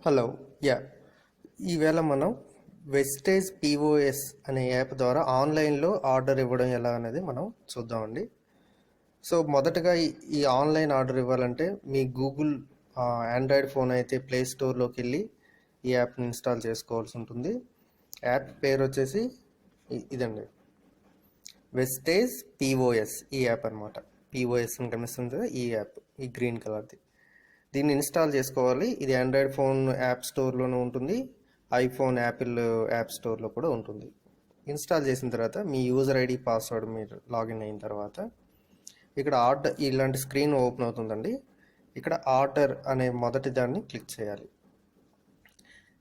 Hello. Yeah, ఈవేళ మనం wastage POS అనే యాప్ ద్వారా ఆన్లైన్లో ఆర్డర్ ఇవ్వడం ఎలా అనేది మనం చూద్దామండి. సో మొదటగా ఈ ఆన్లైన్ ఆర్డర్ ఇవ్వాలంటే మీ గూగుల్ ఆండ్రాయిడ్ ఫోన్ అయితే ప్లే స్టోర్లోకి వెళ్ళి ఈ యాప్ని ఇన్స్టాల్ చేసుకోవాల్సి ఉంటుంది. యాప్ పేరు వచ్చేసి ఇదండి, వెస్టేజ్ పిఓఎస్. ఈ యాప్ అనమాట. పిఓఎస్ అని కనిపిస్తుంది కదా, ఈ యాప్, ఈ గ్రీన్ కలర్ది. దీన్ని ఇన్స్టాల్ చేసుకోవాలి. ఇది ఆండ్రాయిడ్ ఫోన్ యాప్ స్టోర్లోనూ ఉంటుంది, ఐఫోన్ యాపిల్ యాప్ స్టోర్లో కూడా ఉంటుంది. ఇన్స్టాల్ చేసిన తర్వాత మీ యూజర్ ఐడి పాస్వర్డ్ మీరు లాగిన్ అయిన తర్వాత ఇక్కడ ఆర్డర్ ఇలాంటి స్క్రీన్ ఓపెన్ అవుతుందండి. ఇక్కడ ఆర్డర్ అనే మొదటి దాన్ని క్లిక్ చేయాలి.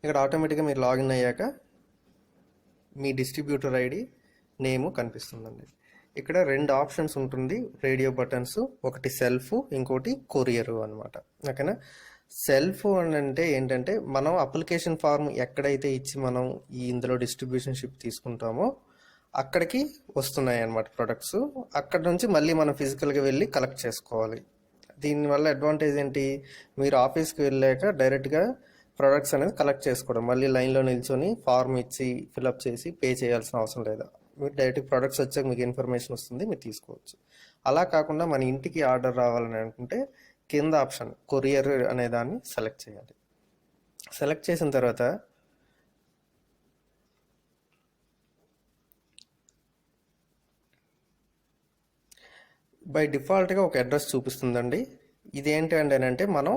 ఇక్కడ ఆటోమేటిక్గా మీరు లాగిన్ అయ్యాక మీ డిస్ట్రిబ్యూటర్ ఐడి నేము కనిపిస్తుందండి. ఇక్కడ రెండు ఆప్షన్స్ ఉంటుంది, రేడియో బటన్స్. ఒకటి సెల్ఫ్, ఇంకోటి కొరియర్ అనమాట. ఓకేనా. సెల్ఫ్ అని అంటే ఏంటంటే మనం అప్లికేషన్ ఫార్మ్ ఎక్కడైతే ఇచ్చి మనం ఇందులో డిస్ట్రిబ్యూషన్ షిప్ తీసుకుంటామో అక్కడికి వస్తున్నాయి అన్నమాట ప్రొడక్ట్స్. అక్కడ నుంచి మళ్ళీ మనం ఫిజికల్గా వెళ్ళి కలెక్ట్ చేసుకోవాలి. దీనివల్ల అడ్వాంటేజ్ ఏంటి, మీరు ఆఫీస్కి వెళ్ళాక డైరెక్ట్గా ప్రొడక్ట్స్ అనేది కలెక్ట్ చేసుకోవడం, మళ్ళీ లైన్లో నిల్చొని ఫార్మ్ ఇచ్చి ఫిలప్ చేసి పే చేయాల్సిన అవసరం లేదు. మీరు డైరెక్ట్ ప్రొడక్ట్స్ వచ్చాక మీకు ఇన్ఫర్మేషన్ వస్తుంది, మీరు తీసుకోవచ్చు. అలా కాకుండా మన ఇంటికి ఆర్డర్ రావాలని అనుకుంటే కింద ఆప్షన్ కొరియర్ అనే దాన్ని సెలెక్ట్ చేయాలి. సెలెక్ట్ చేసిన తర్వాత బై డిఫాల్ట్గా ఒక అడ్రస్ చూపిస్తుందండి. ఇదేంటి అంటే మనం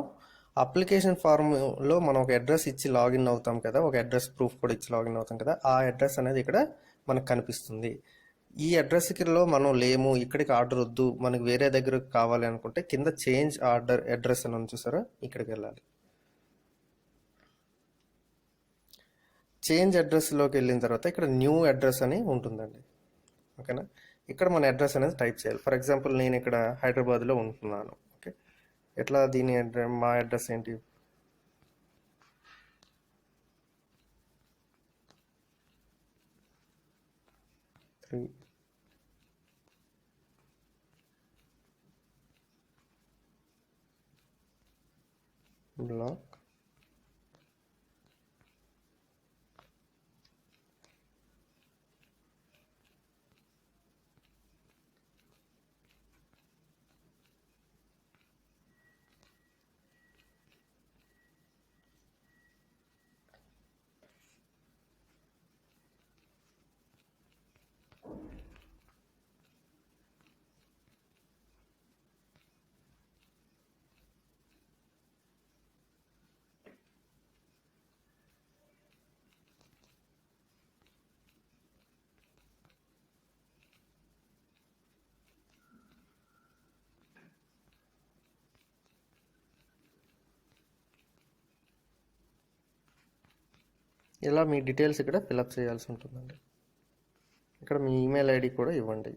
అప్లికేషన్ ఫార్మ్లో మనం ఒక అడ్రస్ ఇచ్చి లాగిన్ అవుతాం కదా, ఒక అడ్రస్ ప్రూఫ్ కూడా ఇచ్చి లాగిన్ అవుతాం కదా, ఆ అడ్రస్ అనేది ఇక్కడ మనకు కనిపిస్తుంది. ఈ అడ్రస్లో మనం లేము, ఇక్కడికి ఆర్డర్ వద్దు, మనకు వేరే దగ్గరకు కావాలి అనుకుంటే కింద చేంజ్ ఆర్డర్ అడ్రస్ అని చూసారా, ఇక్కడికి వెళ్ళాలి. చేంజ్ అడ్రస్లోకి వెళ్ళిన తర్వాత ఇక్కడ న్యూ అడ్రస్ అని ఉంటుందండి. ఓకేనా. ఇక్కడ మన అడ్రస్ అనేది టైప్ చేయాలి. ఫర్ ఎగ్జాంపుల్ నేను ఇక్కడ హైదరాబాద్లో ఉంటున్నాను. ఓకే, ఎట్లా దీని మా అడ్రస్ ఏంటి, బ్లాక్ ఇలా మీ డీటెయిల్స్ ఇక్కడ ఫిలప్ చేయాల్సి ఉంటుందండి. ఇక్కడ మీ ఈమెయిల్ ఐడి కూడా ఇవ్వండి.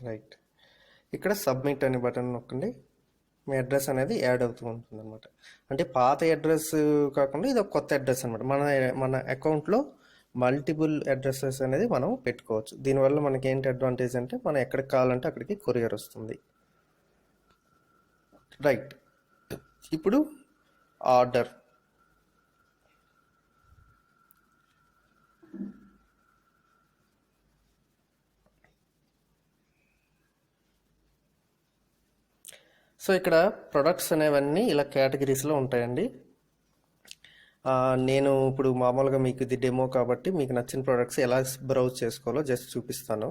రైట్. ఇక్కడ సబ్మిట్ అనే బటన్ నొక్కండి. మీ అడ్రస్ అనేది యాడ్ అవుతూ ఉంటుంది అనమాట. అంటే పాత అడ్రస్ కాకుండా ఇది ఒక కొత్త అడ్రస్ అనమాట. మన అకౌంట్లో మల్టిపుల్ అడ్రసెస్ అనేది మనం పెట్టుకోవచ్చు. దీనివల్ల మనకి ఏంటి అడ్వాంటేజ్ అంటే మనం ఎక్కడికి కావాలంటే అక్కడికి కొరియర్ వస్తుంది. రైట్. ఇప్పుడు ఆర్డర్. సో ఇక్కడ ప్రొడక్ట్స్ అనేవన్నీ ఇలా కేటగిరీస్లో ఉంటాయండి. నేను ఇప్పుడు మామూలుగా మీకు ఇది డెమో కాబట్టి మీకు నచ్చిన ప్రొడక్ట్స్ ఎలా బ్రౌజ్ చేసుకోవాలో జస్ట్ చూపిస్తాను.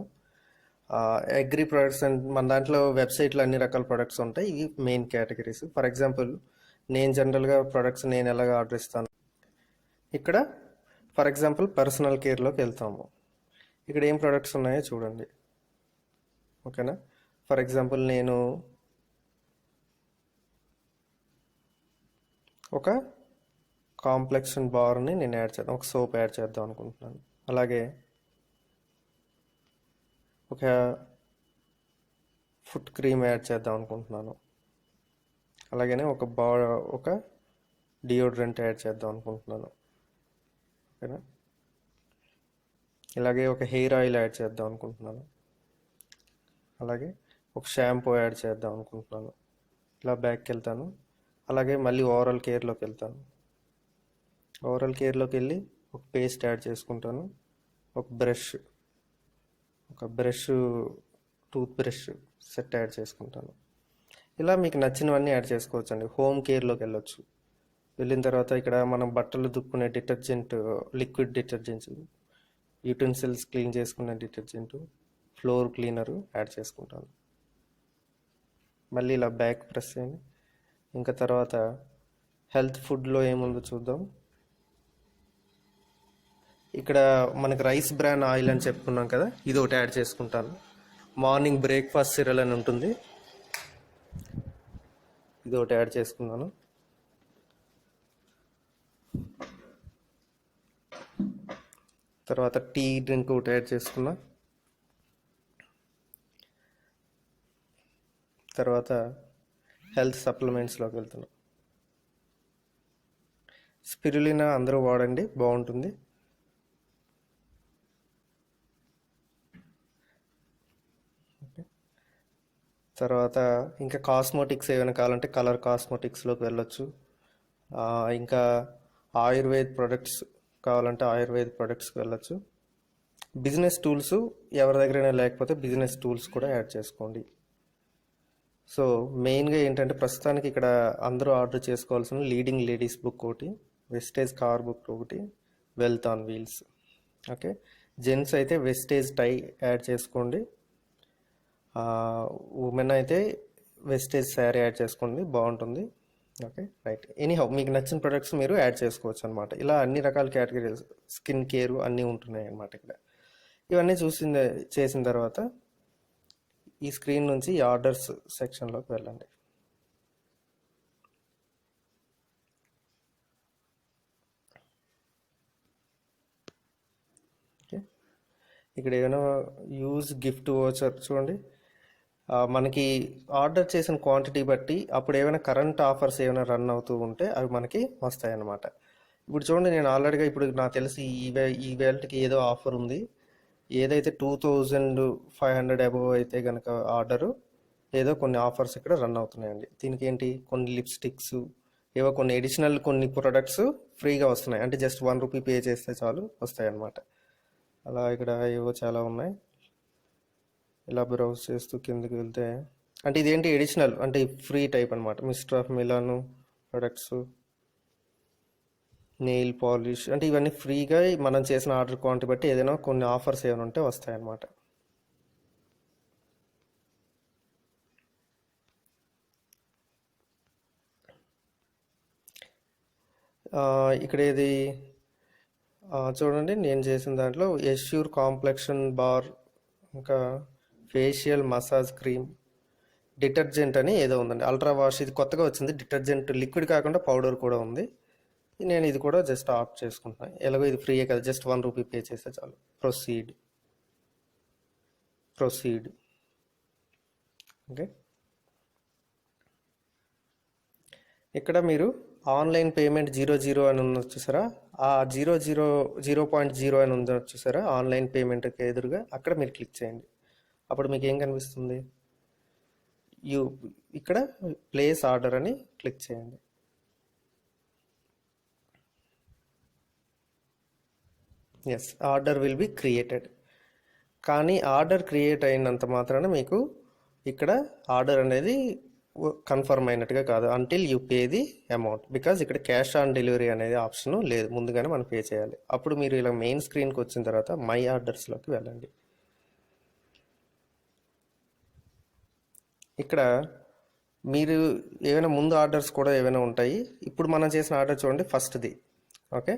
అగ్రి ప్రొడక్ట్స్ అండ్ మన దాంట్లో వెబ్సైట్లో అన్ని రకాల ప్రొడక్ట్స్ ఉంటాయి. ఇవి మెయిన్ కేటగిరీస్. ఫర్ ఎగ్జాంపుల్ నేను జనరల్గా ప్రొడక్ట్స్ నేను ఎలాగ ఆర్డర్ ఇస్తాను, ఇక్కడ ఫర్ ఎగ్జాంపుల్ పర్సనల్ కేర్లోకి వెళ్తాము. ఇక్కడ ఏం ప్రొడక్ట్స్ ఉన్నాయో చూడండి. ఓకేనా. ఫర్ ఎగ్జాంపుల్ నేను ఒక కాంప్లెక్షన్ బార్ని నేను యాడ్ చేద్దాం, ఒక సోప్ యాడ్ చేద్దాం అనుకుంటున్నాను. అలాగే ఒక ఫుట్ క్రీమ్ యాడ్ చేద్దాం అనుకుంటున్నాను. అలాగనే ఒక డియోడ్రెంట్ యాడ్ చేద్దాం అనుకుంటున్నాను. ఓకేనా. ఇలాగే ఒక హెయిర్ ఆయిల్ యాడ్ చేద్దాం అనుకుంటున్నాను. అలాగే ఒక షాంపూ యాడ్ చేద్దాం అనుకుంటున్నాను. ఇలా బ్యాక్కి వెళ్తాను. అలాగే మళ్ళీ ఓవరాల్ కేర్లోకి వెళ్తాను. ఓవరాల్ కేర్లోకి వెళ్ళి ఒక పేస్ట్ యాడ్ చేసుకుంటాను. ఒక brush tooth brush set add చేసుకుంటాను. ఇలా మీకు నచ్చినవన్నీ యాడ్ చేసుకోవచ్చండి. హోమ్ కేర్లోకి వెళ్ళొచ్చు. వెళ్ళిన తర్వాత ఇక్కడ మనం బట్టలు దుక్కునే detergent, liquid detergents, utensils clean చేసుకునే డిటర్జెంట్, ఫ్లోర్ క్లీనరు యాడ్ చేసుకుంటాను. మళ్ళీ ఇలా బ్యాక్ ప్రెస్ చేయండి. ఇంకా తర్వాత హెల్త్ ఫుడ్లో ఏముందో చూద్దాం. ఇక్కడ మనకి రైస్ బ్రాన్ ఆయిల్ అని చెప్పుకున్నాం కదా, ఇది ఒకటి యాడ్ చేసుకుంటాను. మార్నింగ్ బ్రేక్ఫాస్ట్ సిరల్ అని ఉంటుంది, ఇది ఒకటి యాడ్ చేసుకున్నాను. తర్వాత టీ డ్రింక్ ఒకటి యాడ్ చేసుకున్నా. తర్వాత హెల్త్ సప్లిమెంట్స్లోకి వెళ్తున్నాం. స్పిరులినా అందరూ వాడండి, బాగుంటుంది. తర్వాత ఇంకా కాస్మోటిక్స్ ఏమైనా కావాలంటే కలర్ కాస్మోటిక్స్లోకి వెళ్ళొచ్చు. ఇంకా ఆయుర్వేద్ ప్రొడక్ట్స్ కావాలంటే ఆయుర్వేద్ ప్రొడక్ట్స్కి వెళ్ళొచ్చు. బిజినెస్ టూల్స్ ఎవరి దగ్గరైనా లేకపోతే బిజినెస్ టూల్స్ కూడా యాడ్ చేసుకోండి. సో మెయిన్గా ఏంటంటే ప్రస్తుతానికి ఇక్కడ అందరూ ఆర్డర్ చేసుకోవాల్సిన లీడింగ్ లేడీస్ బుక్ ఒకటి, వెస్టేజ్ కార్ బుక్ ఒకటి, wealth on wheels. Okay, gents అయితే వెస్టేజ్ టై యాడ్ చేసుకోండి. ఉమెన్ అయితే వెస్టేజ్ శారీ యాడ్ చేసుకోండి, బాగుంటుంది. Okay right. ఎనీహౌ మీకు నచ్చిన ప్రొడక్ట్స్ మీరు యాడ్ చేసుకోవచ్చు అనమాట. ఇలా అన్ని రకాల కేటగిరీస్, స్కిన్ కేర్ అన్నీ ఉంటున్నాయి అన్నమాట ఇక్కడ. ఇవన్నీ చేసిన తర్వాత ఈ స్క్రీన్ నుంచి ఈ ఆర్డర్స్ సెక్షన్లోకి వెళ్ళండి. ఓకే, ఇక్కడ ఏమైనా యూజ్ గిఫ్ట్ వోచర్ చూడండి. మనకి ఆర్డర్ చేసిన క్వాంటిటీ బట్టి అప్పుడు ఏమైనా కరెంట్ ఆఫర్స్ ఏమైనా రన్ అవుతూ ఉంటే అవి మనకి వస్తాయి అన్నమాట. ఇప్పుడు చూడండి, నేను ఆల్రెడీగా ఇప్పుడు నాకు తెలిసి ఈ వేళకి ఏదో ఆఫర్ ఉంది. ఏదైతే 2500 అబోవ్ అయితే కనుక ఆర్డరు, ఏదో కొన్ని ఆఫర్స్ ఇక్కడ రన్ అవుతున్నాయండి. దీనికి ఏంటి, కొన్ని లిప్స్టిక్స్, ఏవో కొన్ని ఎడిషనల్ కొన్ని ప్రొడక్ట్స్ ఫ్రీగా వస్తున్నాయి. అంటే జస్ట్ ₹1 పే చేస్తే చాలు వస్తాయి అన్నమాట. అలా ఇక్కడ ఏవో చాలా ఉన్నాయి. ఇలా బ్రౌజ్ చేస్తూ కిందకి వెళ్తే అంటే ఇదేంటి ఎడిషనల్, అంటే ఫ్రీ టైప్ అనమాట. Mister of melon products, nail polish, అంటే ఇవన్నీ ఫ్రీగా మనం చేసిన ఆర్డర్ క్వాంటిటీ బట్టి ఏదైనా కొన్ని ఆఫర్స్ ఏమైనా ఉంటే వస్తాయన్నమాట. ఇక్కడ ఇది చూడండి, నేను చేసిన దాంట్లో ఎష్యూర్ కాంప్లెక్షన్ బార్, ఇంకా ఫేషియల్ మసాజ్ క్రీమ్, డిటర్జెంట్ అని ఏదో ఉందండి, అల్ట్రా వాష్, ఇది కొత్తగా వచ్చింది. డిటర్జెంట్ లిక్విడ్ కాకుండా పౌడర్ కూడా ఉంది. నేను ఇది కూడా జస్ట్ ఆఫ్ చేసుకుంటున్నాను. ఎలాగో ఇది ఫ్రీయే కదా, జస్ట్ ₹1 పే చేస్తే చాలు. ప్రొసీడ్. ఓకే, ఇక్కడ మీరు ఆన్లైన్ పేమెంట్ 00 అని ఉంది చూసారా, ఆ 0.0 అని ఉంది చూసారా ఆన్లైన్ పేమెంట్కి ఎదురుగా, అక్కడ మీరు క్లిక్ చేయండి. అప్పుడు మీకు ఏం కనిపిస్తుంది, ఇక్కడ ప్లేస్ ఆర్డర్ అని క్లిక్ చేయండి. Yes, order will be created. కానీ ఆర్డర్ క్రియేట్ అయినంత మాత్రాన మీకు ఇక్కడ ఆర్డర్ అనేది కన్ఫర్మ్ అయినట్టుగా కాదు, until you pay the amount. Because ఇక్కడ క్యాష్ ఆన్ డెలివరీ అనేది ఆప్షన్ లేదు, ముందుగానే మనం పే చేయాలి. అప్పుడు మీరు ఇలా మెయిన్ స్క్రీన్కి వచ్చిన తర్వాత మై ఆర్డర్స్లోకి వెళ్ళండి. ఇక్కడ మీరు ఏమైనా ముందు ఆర్డర్స్ కూడా ఏమైనా ఉంటాయి. ఇప్పుడు మనం చేసిన ఆర్డర్ చూడండి, ఫస్ట్ది. ఓకే,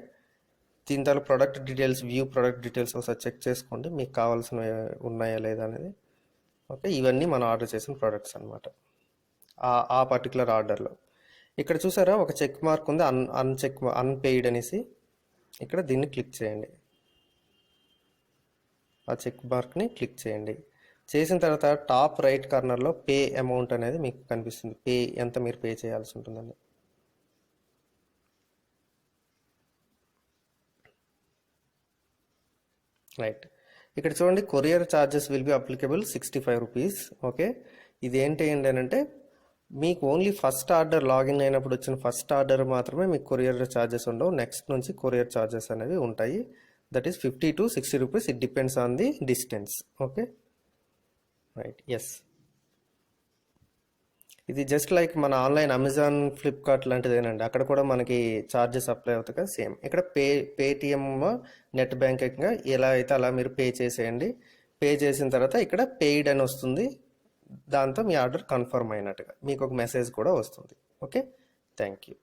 దీని తర్వాత product details, view product details ఒకసారి చెక్ చేసుకోండి, మీకు కావాల్సినవి ఉన్నాయా లేదా అనేది. ఓకే, ఇవన్నీ మనం ఆర్డర్ చేసిన ప్రొడక్ట్స్ అనమాట ఆ పర్టికులర్ ఆర్డర్లో. ఇక్కడ చూసారా ఒక చెక్ మార్క్ ఉంది, అన్పెయిడ్ అనేసి. ఇక్కడ దీన్ని క్లిక్ చేయండి, ఆ చెక్ మార్క్ని క్లిక్ చేయండి. చేసిన తర్వాత టాప్ రైట్ కార్నర్లో పే అమౌంట్ అనేది మీకు కనిపిస్తుంది, ఎంత మీరు పే చేయాల్సి ఉంటుందండి. రైట్. ఇక్కడ చూడండి, courier charges will be applicable 65 rupees. Okay, ఇది ఏంటి అంటే మీకు ఓన్లీ ఫస్ట్ ఆర్డర్ లాగిన్ అయినప్పుడు వచ్చిన ఫస్ట్ ఆర్డర్ మాత్రమే మీకు కొరియర్ ఛార్జెస్ ఉండవు. నెక్స్ట్ నుంచి కొరియర్ ఛార్జెస్ అనేవి ఉంటాయి. That is 50 to 60 rupees. It depends on the distance. Okay, right. Yes, ఇది జస్ట్ లైక్ మన ఆన్లైన్ అమెజాన్, ఫ్లిప్కార్ట్ లాంటిదేనండి. అక్కడ కూడా మనకి ఛార్జెస్ అప్లై అవుతాయి కదా, సేమ్. ఇక్కడ పేటిఎం నెట్ బ్యాంకింగ్ ఎలా అయితే అలా మీరు పే చేసేయండి. పే చేసిన తర్వాత ఇక్కడ పెయిడ్ అని వస్తుంది. దాంతో మీ ఆర్డర్ కన్ఫర్మ్ అయినట్టుగా మీకు ఒక మెసేజ్ కూడా వస్తుంది. Okay, thank you.